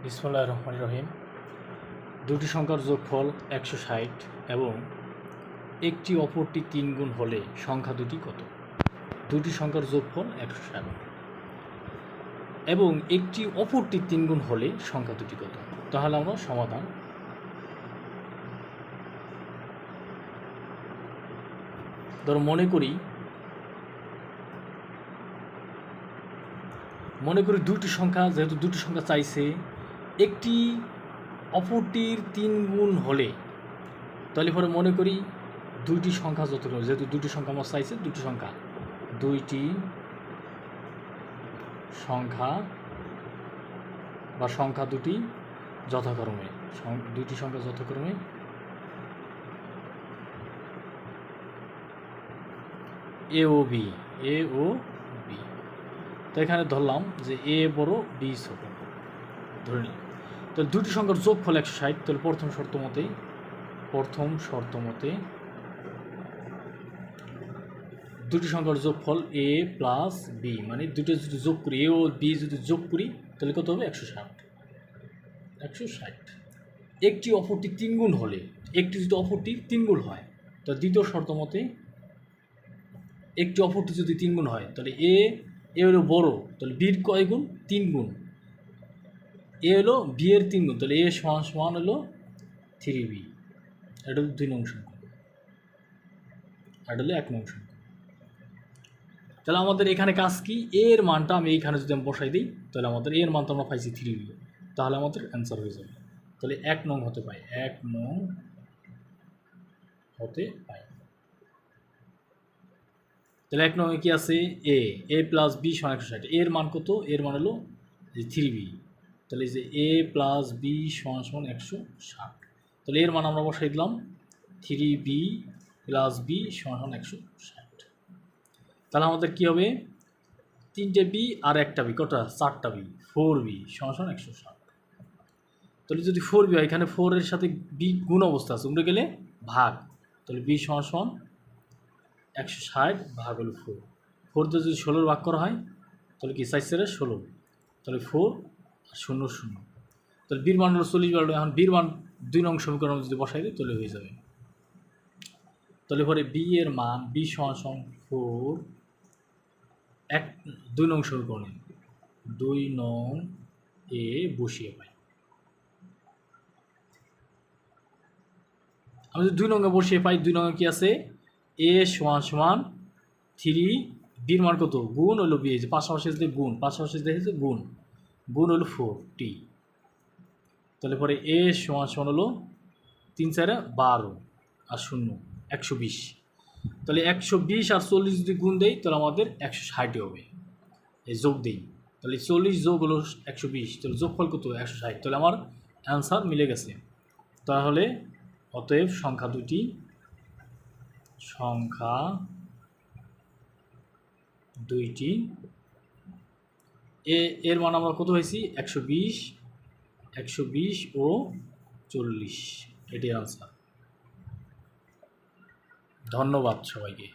বিসমিল্লাহির রহমানির রহিম। দুটি সংখ্যার যোগফল 160 এবং একটি অপরটি 3 গুণ হলে সংখ্যা দুটি কত? দুটি সংখ্যার যোগফল 160 এবং একটি অপরটি 3 গুণ হলে সংখ্যা দুটি কত? তাহলে আমরা সমাধান ধরো মনে করি দুটি সংখ্যা, যেহেতু দুটি সংখ্যা চাইছে একটি অপরটির 3 গুণ হলে, তাহলে পরে মনে করি দুইটি সংখ্যা যতটুকু, যেহেতু দুটি সংখ্যা আমার চাইছে, দুইটি সংখ্যা বা সংখ্যা দুটি যথাক্রমে এ ও বি। তো এখানে ধরলাম যে এ বড় বি ছোট, ধরে নিলাম। তো দুটি সংখ্যার যোগফল 160। তাহলে প্রথম শর্ত মতে দুটি সংখ্যার যোগফল এ প্লাস বি, মানে দুটো যদি যোগ করি, এ ও বি যদি যোগ করি তাহলে কত হবে? 160। একটি অপরটি 3 গুণ হলে, একটি যদি অপরটির 3 গুণ হয়, তো দ্বিতীয় শর্ত মতে একটি অপরটি যদি 3 গুণ হয় তাহলে এ হলো বড়, তাহলে বির কয় গুণ? 3 গুণ। এ হলো বি এর 3 গুণ, তাহলে এ সমান হলো 3b। এটা হলো 2 নং সংখ্যা, এটা হলো 1 নং সংখ্যা। তাহলে আমাদের এখানে কাজ কি? এর মানটা আমি এইখানে যদি আমি বসাই দিই, তাহলে আমাদের এর মানটা আমরা পাইছি 3b, তাহলে আমাদের অ্যান্সার হয়ে যাবে। তাহলে 1 নং হতে পায়, তাহলে 1 নং কি আছে? এ প্লাস বি সমান 160। এর মান কত? এর মান হলো 3b। তাহলে এই যে এ প্লাস বি সমান 160। তাহলে এর মান আমরা বসাই দিলাম 3b প্লাস বি সমান 160। তাহলে আমাদের কি হবে? 3টে বি আর একটা বি, কটা? 4টা বি, 4b সমান 160। তাহলে যদি 4b হয়, এখানে 4 এর সাথে বি গুণ অবস্থা আছে, উঠে গেলে ভাগ, তাহলে বি সমান 160 ভাগ হলো 4 দিয়ে যদি 16 ভাগ করা হয় তাহলে কি 4 16, তাহলে 4 আর 0 0, তাহলে বির মান হলো 40। এখন বির মান 2 নং সমীকরণ যদি বসাই দিই তাহলে হয়ে যাবে। তাহলে পরে বি এর মান বি সমান 4, 2 নং সমীকরণে 2 নং এ বসিয়ে পাই। আমি যদি 2 নঙ্গে বসিয়ে পাই, 2 নঙ্গে কি আছে? এ সমান 3, বির মান কত? গুণ হলো বি, যে পাশাপাশি যে গুণ, গুণ হলো 4t। তাহলে পরে এ সমান হলো 3 4 12 আর 0 120। তাহলে 120 আর 40 যদি গুণ দেই তাহলে আমাদের 160 হবে। এই যোগ দেই, তাহলে 40 যোগ হলো 120, তাহলে যোগফল কত? 160। তাহলে আমার অ্যান্সার মিলে গেছে। তাহলে অতএব সংখ্যা দুইটি এর মান আমরা কত হয়েছি? 120 ও 40, এটি আনসার। ধন্যবাদ সবাইকে।